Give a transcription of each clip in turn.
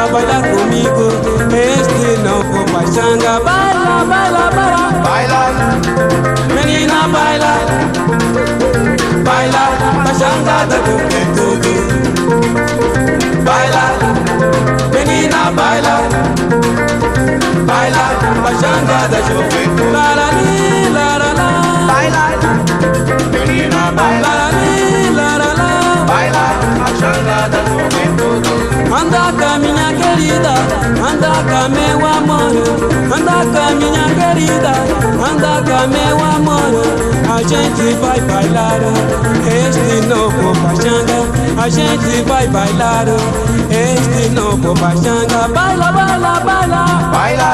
cá bailar comigo este novo pachanga. Baila, baila, baila, Baila, menina baila, baila, pachanga da juventude. Baila, menina baila, baila, pachanga da juventude. La la li, la la la, baila, menina baila, la la li, la la la. baila, pachanga da juventude. Anda cá minha querida, anda cá meu amor, anda cá minha querida, anda cá meu amor. A gente vai bailar este novo pachanga, a gente vai bailar este novo pachanga. Baila, baila, baila, Baila,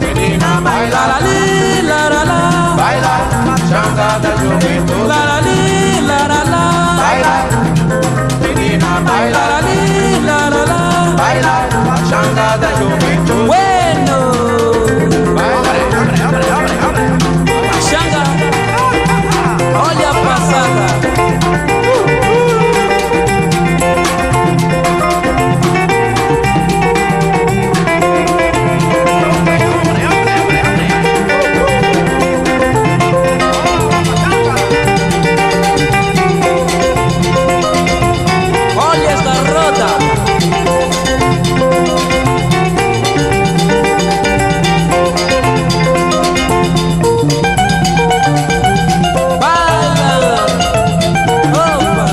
menina la baila, la li, la la la, baila, pachanga da juventude. la la li, la la la, Baila, menina la baila, la li, la la la. baila, pachanga da juventude. Bueno, Baila, pachanga, olha a passada. Olha esta roda. Baila, opa.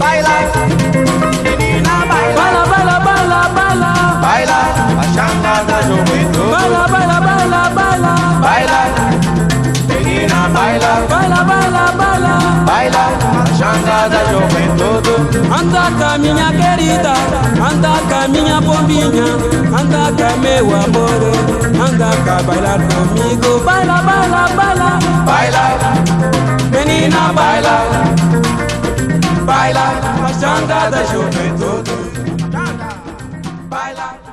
baila, menina baila, Baila, baila, baila, baila. baila, pachanga da juventude. Baila, baila, baila, baila. Baila, menina baila, Baila, baila, baila. baila, pachanga da juventude. Anda cá minha querida, anda cá minha bombinha, anda cá meu amor, anda cá bailar comigo. Baila, baila, baila. Baila, Menina baila, baila, pachanga da juventude. Baila.